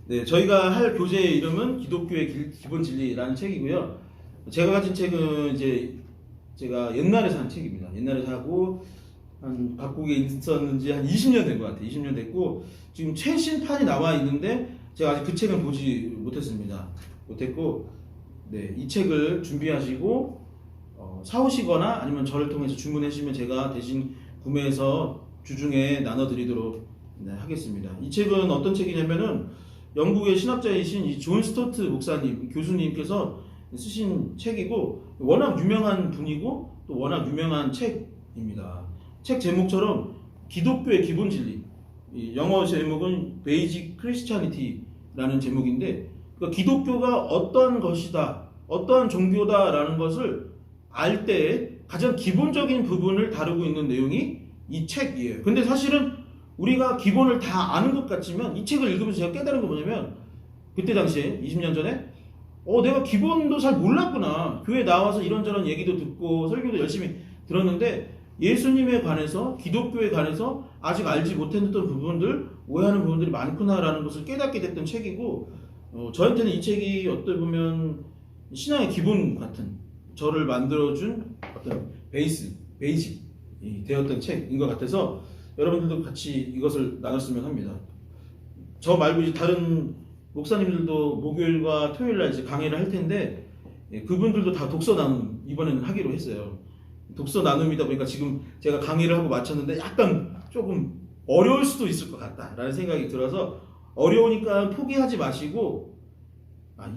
네, 저희가 할 교재의 이름은 기독교의 기본 진리라는 책이고요. 제가 가진 책은 이제 제가 옛날에 산 책입니다. 옛날에 사고 한 각국에 있었는지 한 20년 된 것 같아요. 20년 됐고 지금 최신판이 나와 있는데 제가 아직 그 책은 보지 못했습니다. 못했고, 네, 이 책을 준비하시고 사오시거나 아니면 저를 통해서 주문해 주시면 제가 대신 구매해서 주중에 나눠드리도록 하겠습니다. 이 책은 어떤 책이냐면은 영국의 신학자이신 이 존 스토트 목사님, 교수님께서 쓰신 책이고 워낙 유명한 분이고 또 워낙 유명한 책입니다. 책 제목처럼 기독교의 기본 진리, 영어 제목은 Basic Christianity라는 제목인데, 그러니까 기독교가 어떤 것이다, 어떠한 종교다라는 것을 알 때 가장 기본적인 부분을 다루고 있는 내용이 이 책이에요. 근데 사실은 우리가 기본을 다 아는 것 같지만 이 책을 읽으면서 제가 깨달은 게 뭐냐면, 그때 당시에 20년 전에 내가 기본도 잘 몰랐구나. 교회 나와서 이런저런 얘기도 듣고 설교도 열심히 들었는데 예수님에 관해서, 기독교에 관해서 아직 알지 못했던 부분들, 오해하는 부분들이 많구나라는 것을 깨닫게 됐던 책이고, 저한테는 이 책이 어떻게 보면 신앙의 기본 같은, 저를 만들어준 어떤 베이직이 되었던 책인 것 같아서 여러분들도 같이 이것을 나눴으면 합니다. 저 말고 이제 다른 목사님들도 목요일과 토요일날 이제 강의를 할 텐데, 그분들도 다 독서 나눔 이번에는 하기로 했어요. 독서 나눔이다 보니까 지금 제가 강의를 하고 마쳤는데 약간 조금 어려울 수도 있을 것 같다라는 생각이 들어서, 어려우니까 포기하지 마시고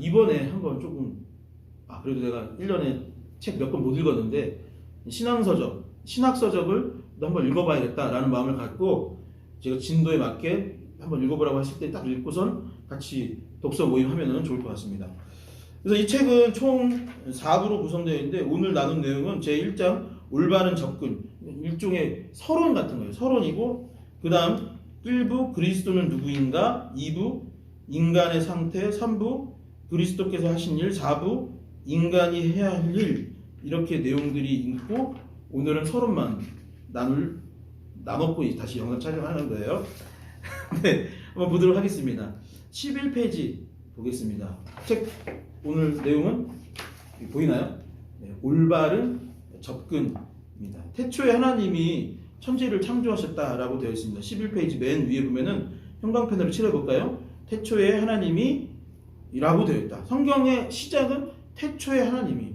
이번에 한번 조금 그래도 내가 1년에 책 몇 권 못 읽었는데 신학서적을 한번 읽어봐야겠다라는 마음을 갖고 제가 진도에 맞게 한번 읽어보라고 했을 때 딱 읽고선 같이 독서 모임 하면은 좋을 것 같습니다. 그래서 이 책은 총 4부로 구성되어 있는데 오늘 나눈 내용은 제1장 올바른 접근, 일종의 서론 같은 거예요. 서론이고, 그 다음 1부 그리스도는 누구인가, 2부 인간의 상태, 3부 그리스도께서 하신 일, 4부 인간이 해야 할 일, 이렇게 내용들이 있고 오늘은 서론만 나눴고 다시 영상 촬영하는 거예요. 네, 한번 보도록 하겠습니다. 11페이지 보겠습니다. 책 오늘 내용은 보이나요? 네, 올바른 접근입니다. 태초에 하나님이 천지를 창조하셨다라고 되어 있습니다. 11페이지 맨 위에 보면은 형광펜으로 칠해볼까요? 태초에 하나님이 라고 되어 있다. 성경의 시작은 태초에 하나님이.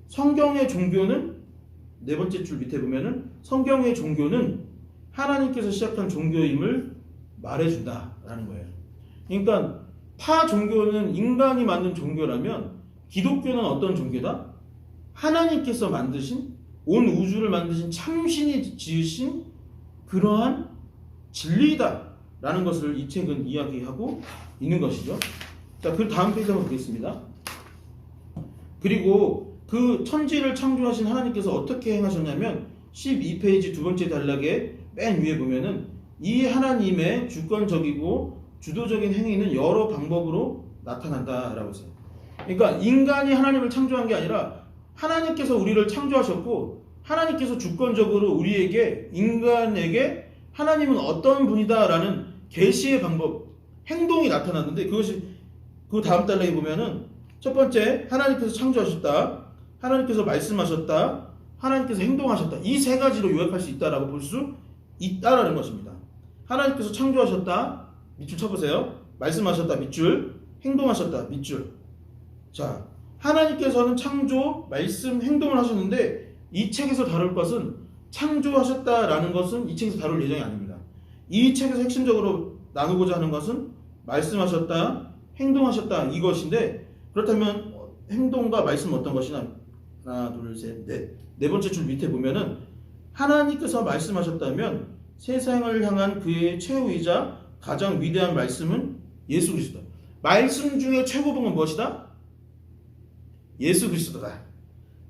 성경의 종교는 네 번째 줄 밑에 보면은 성경의 종교는 하나님께서 시작한 종교임을 말해준다라는 거예요. 그러니까 타 종교는 인간이 만든 종교라면 기독교는 어떤 종교다? 하나님께서 만드신, 온 우주를 만드신 참신이 지으신 그러한 진리다라는 것을 이 책은 이야기하고 있는 것이죠. 자, 그 다음 페이지 한번 보겠습니다. 그리고 그 천지를 창조하신 하나님께서 어떻게 행하셨냐면 12페이지 두 번째 단락에 맨 위에 보면은 이 하나님의 주권적이고 주도적인 행위는 여러 방법으로 나타난다라고 했어요. 그러니까 인간이 하나님을 창조한 게 아니라 하나님께서 우리를 창조하셨고, 하나님께서 주권적으로 우리에게, 인간에게 하나님은 어떤 분이다라는 계시의 방법, 행동이 나타났는데, 그것이 그 다음 단락에 보면은 첫 번째 하나님께서 창조하셨다, 하나님께서 말씀하셨다, 하나님께서 행동하셨다, 이 세 가지로 요약할 수 있다라고 볼 수 있다라는 것입니다. 하나님께서 창조하셨다, 밑줄 쳐보세요. 말씀하셨다, 밑줄. 행동하셨다, 밑줄. 자, 하나님께서는 창조, 말씀, 행동을 하셨는데 이 책에서 다룰 것은, 창조하셨다라는 것은 이 책에서 다룰 예정이 아닙니다. 이 책에서 핵심적으로 나누고자 하는 것은 말씀하셨다, 행동하셨다, 이것인데, 그렇다면 행동과 말씀은 어떤 것이냐? 하나, 둘, 셋, 넷. 네 번째 줄 밑에 보면은 하나님께서 말씀하셨다면 세상을 향한 그의 최후이자 가장 위대한 말씀은 예수 그리스도. 말씀 중에 최고봉은 무엇이다? 예수 그리스도다.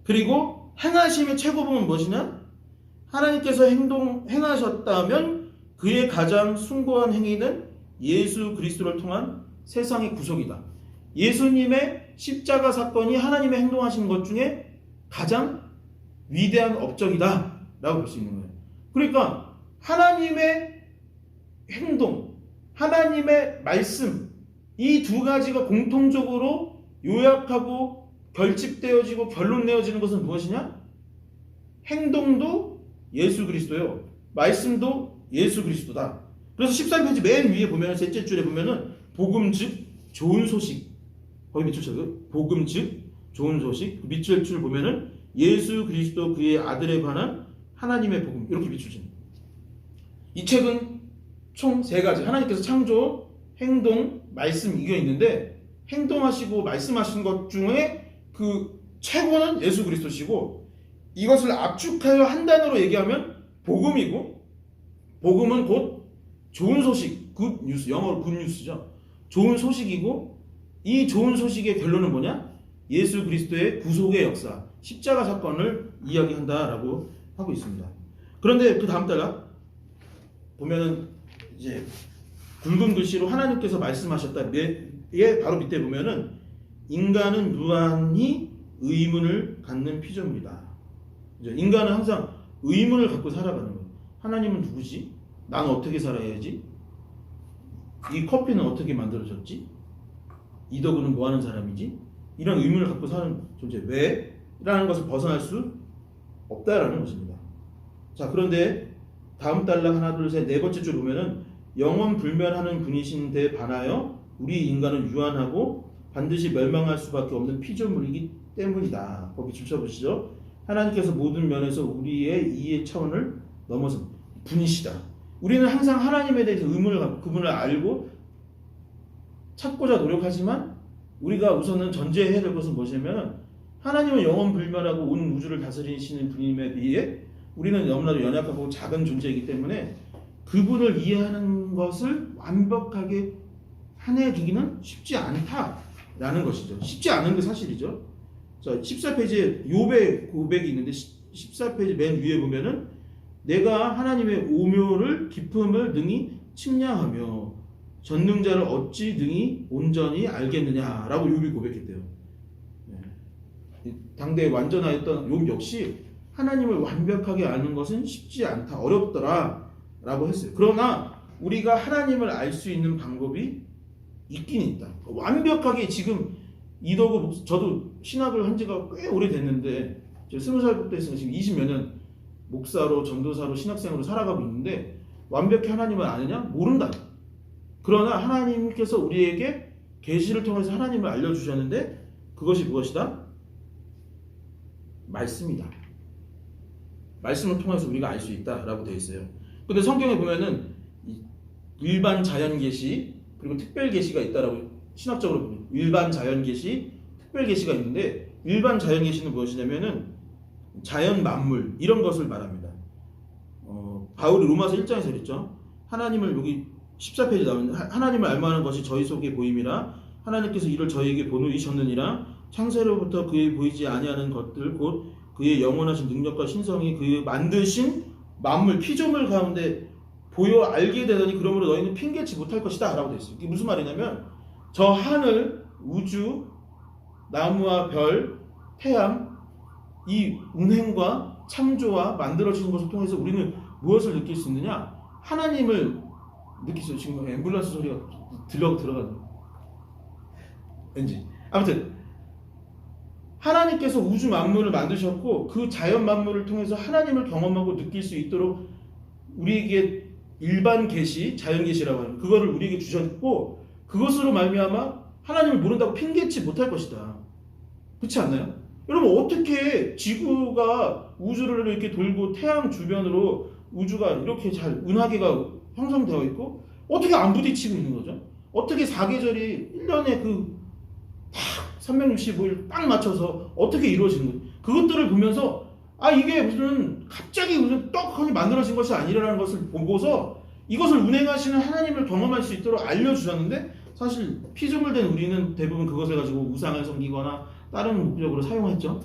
그리고 행하심의 최고봉은 무엇이냐? 하나님께서 행하셨다면 그의 가장 숭고한 행위는 예수 그리스도를 통한 세상의 구속이다. 예수님의 십자가 사건이 하나님의 행동하신 것 중에 가장 위대한 업적이다 라고 볼 수 있는 거예요. 그러니까 하나님의 행동, 하나님의 말씀, 이 두 가지가 공통적으로 요약하고 결집되어지고 결론 내어지는 것은 무엇이냐? 행동도 예수 그리스도요, 말씀도 예수 그리스도다. 그래서 13페이지 맨 위에 보면 셋째 줄에 보면은 복음 즉 좋은 소식, 거기 밑줄 쳐요. 복음 즉 좋은 소식. 밑줄 줄 보면은 예수 그리스도 그의 아들에 관한 하나님의 복음, 이렇게 밑줄 칩니다. 이 책은 총 세 가지, 하나님께서 창조, 행동, 말씀, 이게 있는데 행동하시고 말씀하신 것 중에 그 최고는 예수 그리스도시고, 이것을 압축하여 한 단어로 얘기하면 복음이고, 복음은 곧 좋은 소식, 굿 뉴스, 영어로 굿 뉴스죠. 좋은 소식이고, 이 좋은 소식의 결론은 뭐냐? 예수 그리스도의 구속의 역사, 십자가 사건을 이야기한다라고 하고 있습니다. 그런데 그 다음 달라 보면은 이제 굵은 글씨로 하나님께서 말씀하셨다. 바로 밑에 보면은 인간은 무한히 의문을 갖는 피조물이다. 인간은 항상 의문을 갖고 살아가는 거예요. 하나님은 누구지? 나는 어떻게 살아야지? 이 커피는 어떻게 만들어졌지? 이 도구는 뭐 하는 사람이지? 이런 의문을 갖고 사는 존재. 왜? 라는 것을 벗어날 수 없다라는 것입니다. 자, 그런데 다음 달락 하나 둘 셋 네 번째 줄 보면은 영원 불멸하는 분이신 데 반하여 우리 인간은 유한하고 반드시 멸망할 수밖에 없는 피조물이기 때문이다. 거기 줄 쳐보시죠. 하나님께서 모든 면에서 우리의 이해 차원을 넘어선 분이시다. 우리는 항상 하나님에 대해서 의문을 갖고 그분을 알고 찾고자 노력하지만, 우리가 우선은 전제해야 될 것은 무엇이냐면 하나님은 영원 불멸하고 온 우주를 다스리시는 분임에 비해 우리는 너무나도 연약하고 작은 존재이기 때문에 그분을 이해하는 것을 완벽하게 해내기는 쉽지 않다라는 것이죠. 쉽지 않은 게 사실이죠. 자, 14페이지에 욥의 고백이 있는데 14페이지 맨 위에 보면은 내가 하나님의 오묘를 깊음을 능히 측량하며 전능자를 어찌 능히 온전히 알겠느냐라고 욥이 고백했대요. 당대에 완전하였던 욥 역시 하나님을 완벽하게 아는 것은 쉽지 않다, 어렵더라 라고 했어요. 그러나 우리가 하나님을 알 수 있는 방법이 있긴 있다. 완벽하게 지금 이덕우, 저도 신학을 한 지가 꽤 오래됐는데, 제가 20살부터 했으니까 지금 20몇 년 목사로, 전도사로, 신학생으로 살아가고 있는데 완벽히 하나님을 아느냐? 모른다. 그러나 하나님께서 우리에게 계시를 통해서 하나님을 알려주셨는데 그것이 무엇이다? 말씀이다. 말씀을 통해서 우리가 알 수 있다라고 되어 있어요. 근데 성경에 보면은 일반 자연 계시 그리고 특별 계시가 있다라고 신학적으로 보면 일반 자연 계시, 특별 계시가 있는데, 일반 자연 계시는 무엇이냐면은 자연 만물 이런 것을 말합니다. 바울이 로마서 1장에서 그랬죠. 하나님을, 여기 14페이지 나오는데 하나님을 알만한 것이 저희 속에 보임이라 하나님께서 이를 저희에게 보이셨느니라. 창세로부터 그의 보이지 아니하는 것들 곧 그의 영원하신 능력과 신성이 그 만드신 만물 피조물 가운데 보여 알게 되더니 그러므로 너희는 핑계치 못할 것이다 라고 되어 있어요. 이게 무슨 말이냐면 저 하늘, 우주, 나무와 별, 태양, 이 운행과 창조와 만들어지는 것을 통해서 우리는 무엇을 느낄 수 있느냐? 하나님을 느낄 수 있어요. 지금 앰뷸런스 소리가 들어가는 왠지. 아무튼 하나님께서 우주 만물을 만드셨고 그 자연 만물을 통해서 하나님을 경험하고 느낄 수 있도록 우리에게 일반 계시, 자연 계시라고 하는 그거를 우리에게 주셨고, 그것으로 말미암아 하나님을 모른다고 핑계치 못할 것이다. 그렇지 않나요? 여러분, 어떻게 지구가 우주를 이렇게 돌고 태양 주변으로 우주가 이렇게 잘 은하계가 형성되어 있고 어떻게 안 부딪히고 있는 거죠? 어떻게 사계절이 1년에 그 365일 딱 맞춰서 어떻게 이루어지는 거예요? 그것들을 보면서 이게 무슨 갑자기 무슨 떡하니 만들어진 것이 아니라는 것을 보고서 이것을 운행하시는 하나님을 경험할 수 있도록 알려주셨는데, 사실 피조물 된 우리는 대부분 그것을 가지고 우상을 섬기거나 다른 목적으로 사용했죠.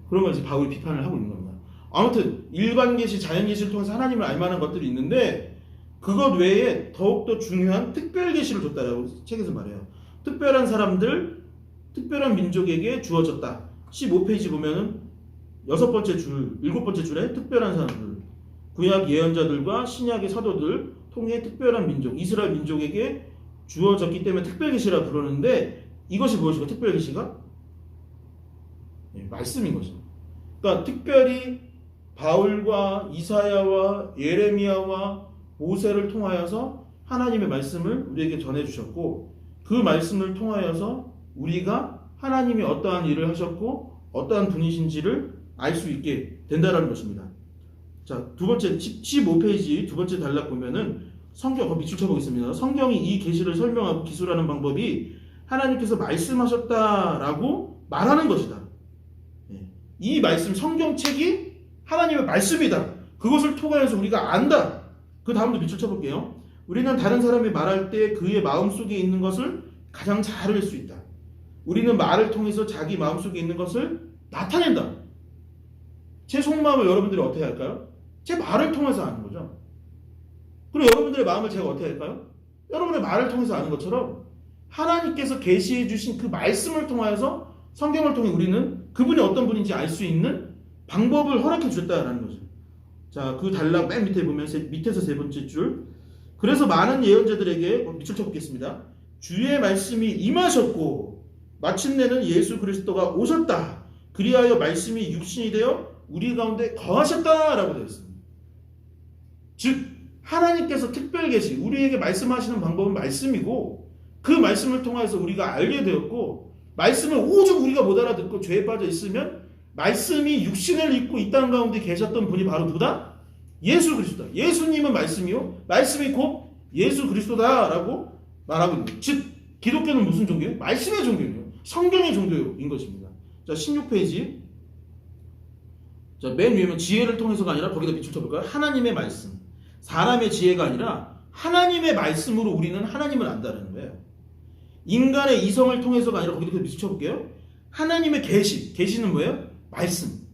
그런 걸 이제 바울이 비판을 하고 있는 겁니다. 아무튼 일반 계시, 자연 계시를 통해서 하나님을 알만한 것들이 있는데 그것 외에 더욱더 중요한 특별 계시를 줬다라고 책에서 말해요. 특별한 사람들, 특별한 민족에게 주어졌다. 15페이지 보면은 6번째 줄, 7번째 줄에 특별한 사람들, 구약 예언자들과 신약의 사도들 통해 특별한 민족, 이스라엘 민족에게 주어졌기 때문에 특별계시라 부르는데 이것이 무엇이고 특별계시가? 말씀인 거죠. 그러니까 특별히 바울과 이사야와 예레미야와 모세를 통하여서 하나님의 말씀을 우리에게 전해주셨고 그 말씀을 통하여서 우리가 하나님이 어떠한 일을 하셨고 어떠한 분이신지를 알 수 있게 된다는 것입니다. 자, 두 번째 15페이지 두 번째 단락 보면은 성경 밑줄 쳐보겠습니다. 성경이 이 계시를 설명하고 기술하는 방법이 하나님께서 말씀하셨다라고 말하는 것이다. 이 말씀 성경책이 하나님의 말씀이다. 그것을 통하여서 우리가 안다. 그 다음도 밑줄 쳐볼게요. 우리는 다른 사람이 말할 때 그의 마음속에 있는 것을 가장 잘 알 수 있다. 우리는 말을 통해서 자기 마음속에 있는 것을 나타낸다. 제 속마음을 여러분들이 어떻게 할까요? 제 말을 통해서 아는 거죠. 그리고 여러분들의 마음을 제가 어떻게 할까요? 여러분의 말을 통해서 아는 것처럼 하나님께서 계시해 주신 그 말씀을 통하여서 성경을 통해 우리는 그분이 어떤 분인지 알 수 있는 방법을 허락해 주셨다라는 거죠. 자, 그 단락 맨 밑에 보면 밑에서 세 번째 줄. 그래서 많은 예언자들에게 밑줄 쳐보겠습니다. 주의 말씀이 임하셨고 마침내는 예수 그리스도가 오셨다. 그리하여 말씀이 육신이 되어 우리 가운데 거하셨다라고 되어 있습니다. 즉 하나님께서 특별 계시 우리에게 말씀하시는 방법은 말씀이고 그 말씀을 통해서 우리가 알게 되었고 말씀을 오죽 우리가 못 알아듣고 죄에 빠져 있으면 말씀이 육신을 입고 이 땅 가운데 계셨던 분이 바로 누구다? 예수 그리스도다. 예수님은 말씀이요 말씀이 곧 예수 그리스도다라고 말하고 있는 거예요. 즉 기독교는 무슨 종교예요? 말씀의 종교예요. 성경의 종교인 것입니다. 자 16페이지 자, 맨 위에는 지혜를 통해서가 아니라 거기다 밑줄 쳐볼까요? 하나님의 말씀. 사람의 지혜가 아니라 하나님의 말씀으로 우리는 하나님을 안다는 거예요. 인간의 이성을 통해서가 아니라 거기다 밑줄 쳐볼게요. 하나님의 계시. 계시는 뭐예요? 말씀.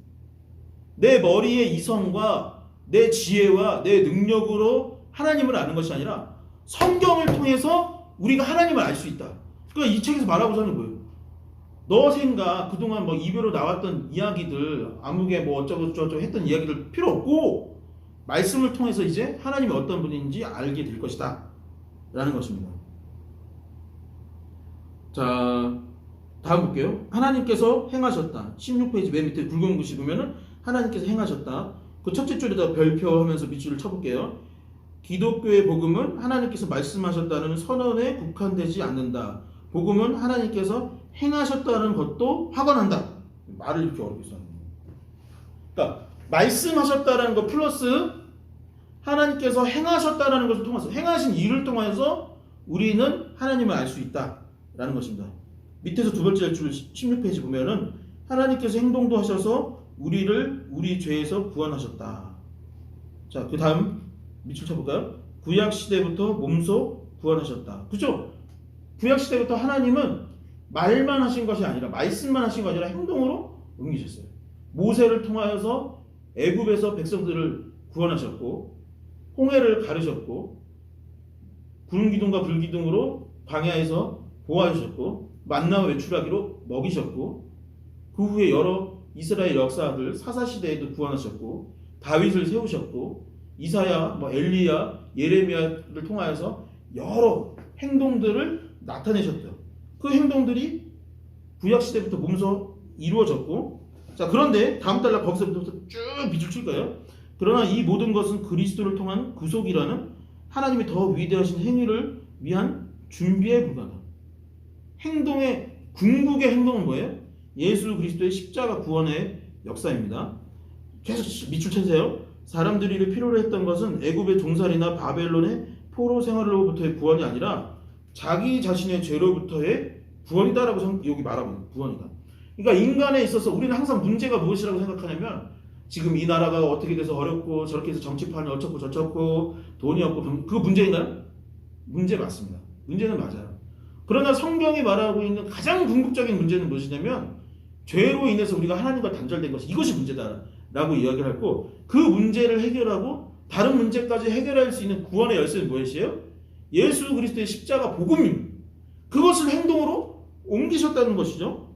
내 머리의 이성과 내 지혜와 내 능력으로 하나님을 아는 것이 아니라 성경을 통해서 우리가 하나님을 알 수 있다. 그러니까 이 책에서 말하고자 하는 거예요. 너 생각 그동안 뭐 입으로 나왔던 이야기들 아무개 뭐 어쩌고저쩌고 했던 이야기들 필요 없고 말씀을 통해서 이제 하나님이 어떤 분인지 알게 될 것이다 라는 것입니다. 자 다음 볼게요. 하나님께서 행하셨다. 16페이지 맨 밑에 굵은 글씨 보면은 하나님께서 행하셨다. 그 첫째 줄에다 별표 하면서 밑줄을 쳐볼게요. 기독교의 복음은 하나님께서 말씀하셨다는 선언에 국한되지 않는다. 복음은 하나님께서 행하셨다는 것도 확언한다. 말을 이렇게 어렵게 써요. 그러니까 말씀하셨다는 것 플러스 하나님께서 행하셨다는 것을 통해서 행하신 일을 통해서 우리는 하나님을 알 수 있다라는 것입니다. 밑에서 두 번째 줄 16페이지 보면은 하나님께서 행동도 하셔서 우리를 우리 죄에서 구원하셨다. 자, 그 다음 밑줄 쳐볼까요? 구약 시대부터 몸소 구원하셨다. 그죠? 구약 시대부터 하나님은 말만 하신 것이 아니라 말씀만 하신 것이 아니라 행동으로 옮기셨어요. 모세를 통하여서 애굽에서 백성들을 구원하셨고 홍해를 가르셨고 구름 기둥과 불 기둥으로 광야에서 보호하셨고 만나와 외출하기로 먹이셨고 그 후에 여러 이스라엘 역사들 사사시대에도 구원하셨고 다윗을 세우셨고 이사야, 엘리야, 예레미야를 통하여서 여러 행동들을 나타내셨죠. 그 행동들이 구약시대부터 몸소 이루어졌고 자 그런데 다음 달락 거기서부터 쭉 밑줄 칠까요? 그러나 이 모든 것은 그리스도를 통한 구속이라는 하나님의 더 위대하신 행위를 위한 준비에 불과하다. 행동의 궁극의 행동은 뭐예요? 예수 그리스도의 십자가 구원의 역사입니다. 계속 밑줄 쳐세요. 사람들이 이를 필요로 했던 것은 애굽의 종살이나 바벨론의 포로 생활로부터의 구원이 아니라 자기 자신의 죄로부터의 구원이다라고 여기 말하고 있는 구원이다. 그러니까 인간에 있어서 우리는 항상 문제가 무엇이라고 생각하냐면 지금 이 나라가 어떻게 돼서 어렵고 저렇게 해서 정치판이 어쩌고 저쩌고 돈이 없고 그거 문제인가요? 문제 맞습니다. 문제는 맞아요. 그러나 성경이 말하고 있는 가장 궁극적인 문제는 무엇이냐면 죄로 인해서 우리가 하나님과 단절된 것이 이것이 문제다라고 이야기를 하고 그 문제를 해결하고 다른 문제까지 해결할 수 있는 구원의 열쇠는 무엇이에요? 예수 그리스도의 십자가 복음입니다. 그것을 행동으로 옮기셨다는 것이죠.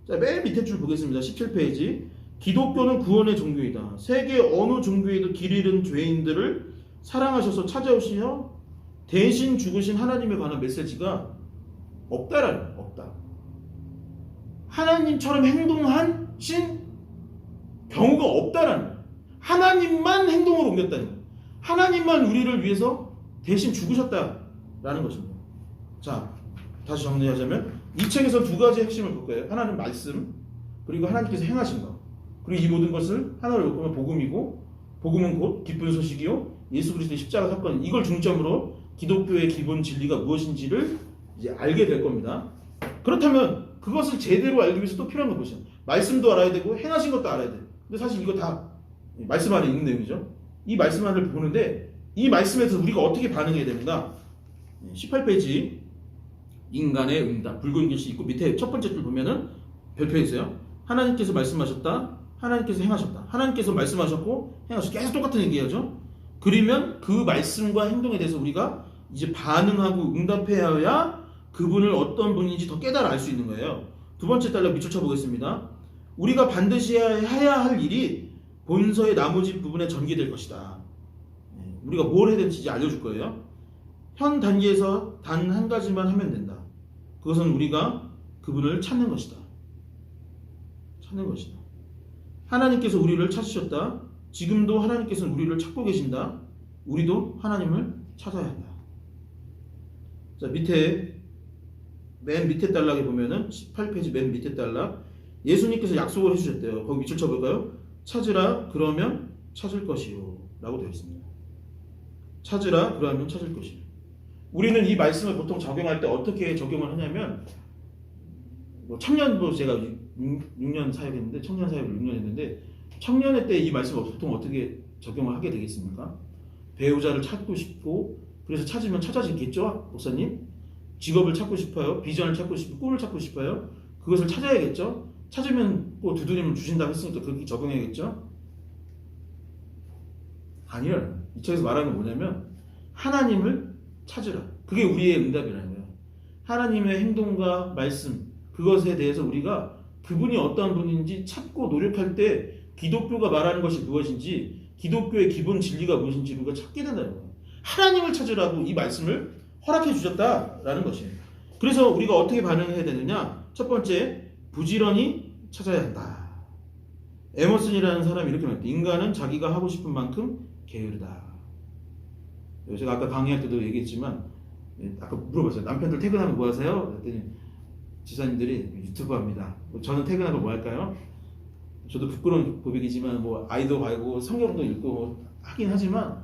자, 맨 밑에 줄 보겠습니다. 17페이지. 기독교는 구원의 종교이다. 세계 어느 종교에도 길 잃은 죄인들을 사랑하셔서 찾아오시며 대신 죽으신 하나님에 관한 메시지가 없다라는 거예요. 없다. 하나님처럼 행동하신 경우가 없다라는 거예요. 하나님만 행동으로 옮겼다는 거예요. 하나님만 우리를 위해서 대신 죽으셨다라는 것입니다. 자, 다시 정리하자면 이 책에서 두 가지 핵심을 볼 거예요. 하나는 말씀, 그리고 하나님께서 행하신 것. 그리고 이 모든 것을 하나로 엮으면 복음이고, 복음은 곧 기쁜 소식이요 예수 그리스도의 십자가 사건, 이걸 중점으로 기독교의 기본 진리가 무엇인지를 이제 알게 될 겁니다. 그렇다면 그것을 제대로 알기 위해서 또 필요한 건 무엇이냐? 말씀도 알아야 되고 행하신 것도 알아야 돼. 근데 사실 이거 다 말씀 안에 있는 내용이죠. 이 말씀 안을 보는데 이 말씀에서 우리가 어떻게 반응해야 됩니다. 18페이지 인간의 응답, 붉은 글씨 있고 밑에 첫 번째 줄 보면은 별표 있어요. 하나님께서 말씀하셨다, 하나님께서 행하셨다. 하나님께서 말씀하셨고 행하셨고 계속 똑같은 얘기하죠. 그러면 그 말씀과 행동에 대해서 우리가 이제 반응하고 응답해야 그분을 어떤 분인지 더 깨달아 알 수 있는 거예요. 두 번째 달러 밑줄 쳐보겠습니다. 우리가 반드시 해야 할 일이 본서의 나머지 부분에 전개될 것이다. 우리가 뭘 해야 되는지 이제 알려줄 거예요. 현 단계에서 단 한 가지만 하면 된다. 그것은 우리가 그분을 찾는 것이다. 찾는 것이다. 하나님께서 우리를 찾으셨다. 지금도 하나님께서는 우리를 찾고 계신다. 우리도 하나님을 찾아야 한다. 자, 맨 밑에 단락에 보면은 18페이지 맨 밑에 단락, 예수님께서 약속을 해주셨대요. 거기 밑줄 쳐볼까요? 찾으라 그러면 찾을 것이요 라고 되어 있습니다. 찾으라 그러면 찾을 것이요. 우리는 이 말씀을 보통 적용할 때 어떻게 적용을 하냐면, 청년도 제가 6년 사역했는데, 청년 사역을 6년 했는데, 청년회 때 이 말씀을 보통 어떻게 적용을 하게 되겠습니까? 배우자를 찾고 싶고, 그래서 찾으면 찾아지겠죠? 목사님? 직업을 찾고 싶어요? 비전을 찾고 싶고, 꿈을 찾고 싶어요? 그것을 찾아야겠죠? 찾으면 또 두드리면 주신다고 했으니까 그렇게 적용해야겠죠? 아니요. 이 책에서 말하는 건 뭐냐면 하나님을 찾으라. 그게 우리의 응답이라는 거예요. 하나님의 행동과 말씀, 그것에 대해서 우리가 그분이 어떤 분인지 찾고 노력할 때 기독교가 말하는 것이 무엇인지, 기독교의 기본 진리가 무엇인지 우리가 찾게 된다는 거예요. 하나님을 찾으라고 이 말씀을 허락해 주셨다라는 것이에요. 그래서 우리가 어떻게 반응해야 되느냐? 첫 번째, 부지런히 찾아야 한다. 에머슨이라는 사람이 이렇게 말했다. 인간은 자기가 하고 싶은 만큼 게으르다. 제가 아까 강의할 때도 얘기했지만, 아까 물어봤어요. 남편들 퇴근하면 뭐 하세요? 그랬더니 지사님들이 유튜브 합니다. 저는 퇴근하고 뭐 할까요? 저도 부끄러운 고백이지만 뭐 아이도 가고 성경도 읽고 뭐 하긴 하지만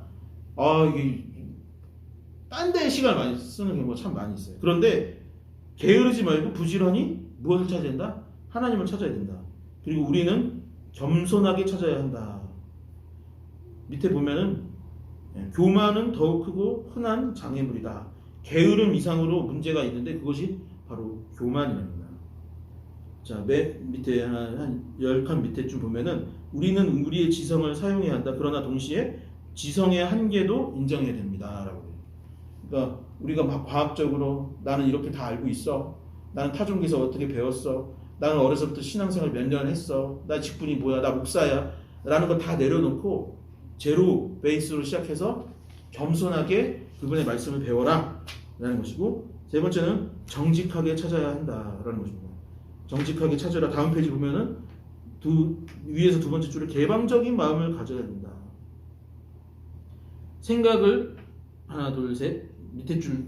이게 딴 데 시간을 많이 쓰는 경우가 참 많이 있어요. 그런데 게으르지 말고 부지런히 무엇을 찾아야 된다? 하나님을 찾아야 된다. 그리고 우리는 겸손하게 찾아야 한다. 밑에 보면은 교만은 더욱 크고 흔한 장애물이다. 게으름 이상으로 문제가 있는데 그것이 바로 교만입니다. 자, 맨 밑에 한 10칸 밑에쯤 보면은 우리는 우리의 지성을 사용해야 한다. 그러나 동시에 지성의 한계도 인정해야 됩니다. 라고. 그러니까 우리가 막 과학적으로 나는 이렇게 다 알고 있어. 나는 타종기에서 어떻게 배웠어. 나는 어려서부터 신앙생활 몇 년 했어. 나 직분이 뭐야. 나 목사야. 라는 거 다 내려놓고 제로 베이스로 시작해서 겸손하게 그분의 말씀을 배워라 라는 것이고, 세 번째는 정직하게 찾아야 한다라는 것입니다. 정직하게 찾으라. 다음 페이지 보면은 위에서 두 번째 줄에 개방적인 마음을 가져야 된다. 생각을 하나 둘 셋, 밑에 줄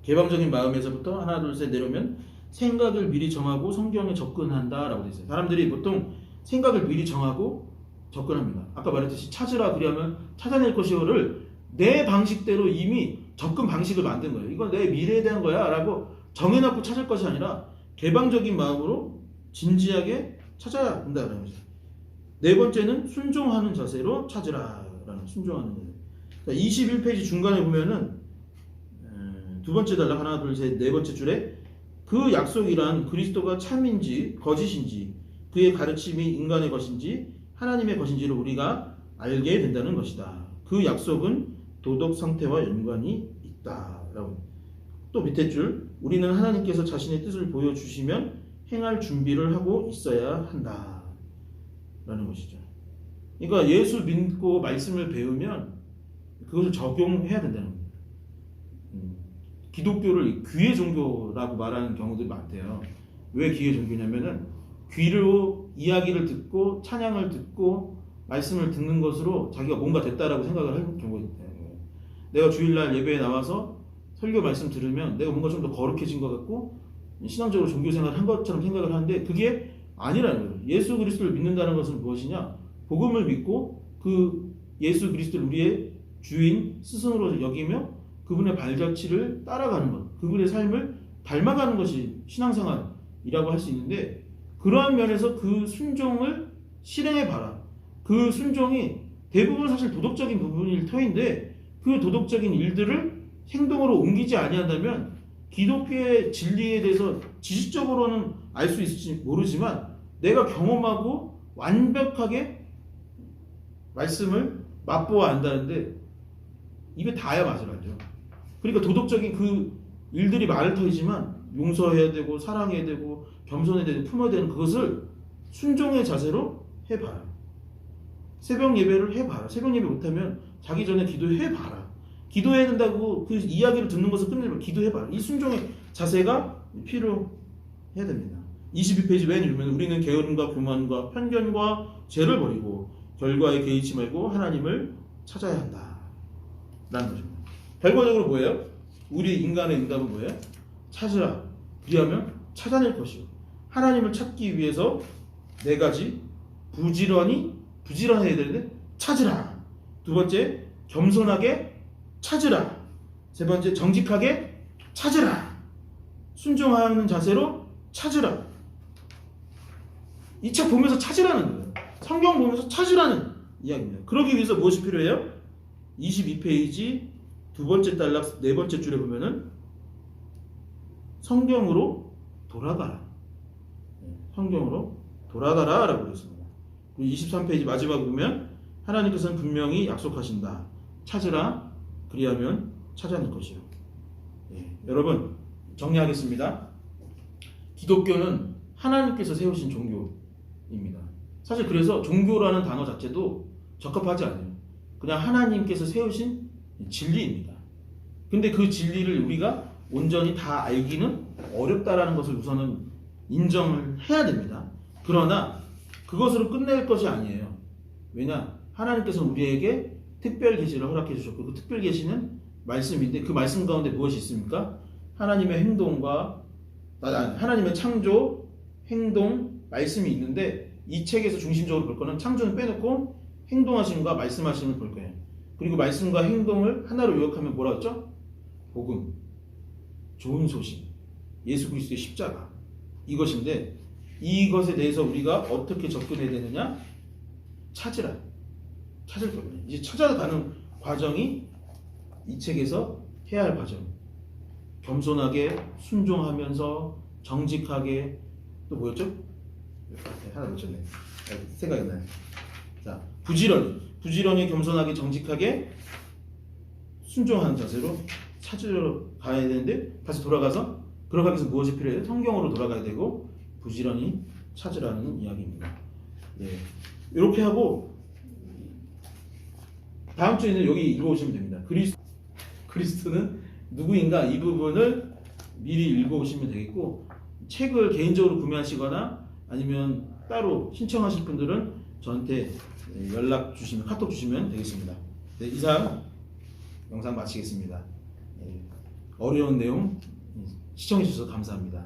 개방적인 마음에서부터 하나 둘 셋 내려오면 생각을 미리 정하고 성경에 접근한다라고 되어 있어요. 사람들이 보통 생각을 미리 정하고 접근합니다. 아까 말했듯이 찾으라 그러면 찾아낼 것이요를 내 방식대로 이미 접근 방식을 만든 거예요. 이건 내 미래에 대한 거야 라고 정해놓고 찾을 것이 아니라 개방적인 마음으로 진지하게 찾아야 한다는 거죠. 네 번째는 순종하는 자세로 찾으라라는, 순종하는 자세. 21페이지 중간에 보면은 두 번째 단락 하나 둘 셋 네 번째 줄에 그 약속이란 그리스도가 참인지 거짓인지 그의 가르침이 인간의 것인지 하나님의 것인지를 우리가 알게 된다는 것이다. 그 약속은 도덕 상태와 연관이 있다라고. 또 밑에 줄 우리는 하나님께서 자신의 뜻을 보여주시면 행할 준비를 하고 있어야 한다 라는 것이죠. 그러니까 예수 믿고 말씀을 배우면 그것을 적용해야 된다는 겁니다. 기독교를 귀의 종교라고 말하는 경우들이 많대요. 왜 귀의 종교냐면은 귀로 이야기를 듣고 찬양을 듣고 말씀을 듣는 것으로 자기가 뭔가 됐다라고 생각을 하는 경우가 있대요. 내가 주일날 예배에 나와서 설교 말씀 들으면 내가 뭔가 좀 더 거룩해진 것 같고 신앙적으로 종교 생활을 한 것처럼 생각을 하는데 그게 아니라는 거예요. 예수 그리스도를 믿는다는 것은 무엇이냐? 복음을 믿고 그 예수 그리스도를 우리의 주인 스승으로 여기며 그분의 발자취를 따라가는 것, 그분의 삶을 닮아가는 것이 신앙생활이라고 할 수 있는데 그러한 면에서 그 순종을 실행해봐라. 그 순종이 대부분 사실 도덕적인 부분일 터인데 그 도덕적인 일들을 행동으로 옮기지 아니한다면 기독교의 진리에 대해서 지식적으로는 알 수 있을지 모르지만 내가 경험하고 완벽하게 말씀을 맛보아 안다는데 입에 닿아야 맛을 알죠. 그러니까 도덕적인 그 일들이 말을 터이지만 용서해야 되고 사랑해야 되고 겸손해야 되고 품어야 되는 그것을 순종의 자세로 해봐라. 새벽 예배를 해봐라. 새벽 예배 못하면 자기 전에 기도해봐라. 기도해야 된다고 그 이야기를 듣는 것을 끝내면 기도해봐라. 이 순종의 자세가 필요해야 됩니다. 22페이지 맨 위에 우리는 게으름과 교만과 편견과 죄를 버리고 결과에 개의치 말고 하나님을 찾아야 한다. 라는 거죠. 결과적으로 뭐예요? 우리 인간의 응답은 뭐예요? 찾으라. 그리하면 찾아낼 것이요. 하나님을 찾기 위해서 네 가지 부지런해야 되는데 찾으라. 두 번째 겸손하게 찾으라. 세 번째 정직하게 찾으라. 순종하는 자세로 찾으라. 이 책 보면서 찾으라는 거예요. 성경 보면서 찾으라는 이야기입니다. 그러기 위해서 무엇이 필요해요? 22페이지 두 번째 단락 네 번째 줄에 보면은 성경으로 돌아가라. 성경으로 돌아가라 라고 그랬습니다. 그리고 23페이지 마지막에 보면 하나님께서는 분명히 약속하신다. 찾으라. 그리하면 찾아낼 것이요. 여러분 정리하겠습니다. 기독교는 하나님께서 세우신 종교입니다. 사실 그래서 종교라는 단어 자체도 적합하지 않아요. 그냥 하나님께서 세우신 진리입니다. 근데 그 진리를 우리가 온전히 다 알기는 어렵다라는 것을 우선은 인정을 해야 됩니다. 그러나 그것으로 끝낼 것이 아니에요. 왜냐? 하나님께서는 우리에게 특별 계시를 허락해 주셨고 그 특별 계시는 말씀인데 그 말씀 가운데 무엇이 있습니까? 하나님의 행동과 하나님의 창조, 행동, 말씀이 있는데 이 책에서 중심적으로 볼 거는 창조는 빼놓고 행동하심과 말씀하심을 볼 거예요. 그리고 말씀과 행동을 하나로 요약하면 뭐라 했죠? 복음, 좋은 소식, 예수 그리스도의 십자가 이것인데 이것에 대해서 우리가 어떻게 접근해야 되느냐? 찾을 겁니다. 이제 찾아가는 과정이 이 책에서 해야 할 과정. 겸손하게 순종하면서 정직하게 또 뭐였죠? 하나 놓쳤네. 생각이 나요. 자, 부지런히 겸손하게 정직하게 순종하는 자세로 찾으러 가야 되는데 다시 돌아가서 그러기 위해서 무엇이 필요해요? 성경으로 돌아가야 되고 부지런히 찾으라는 이야기입니다. 이렇게 하고 다음 주에는 여기 읽어오시면 됩니다. 그리스도는 누구인가 이 부분을 미리 읽어오시면 되겠고 책을 개인적으로 구매하시거나 아니면 따로 신청하실 분들은 저한테 연락 주시면 카톡 주시면 되겠습니다. 이상 영상 마치겠습니다. 어려운 내용 시청해 주셔서 감사합니다.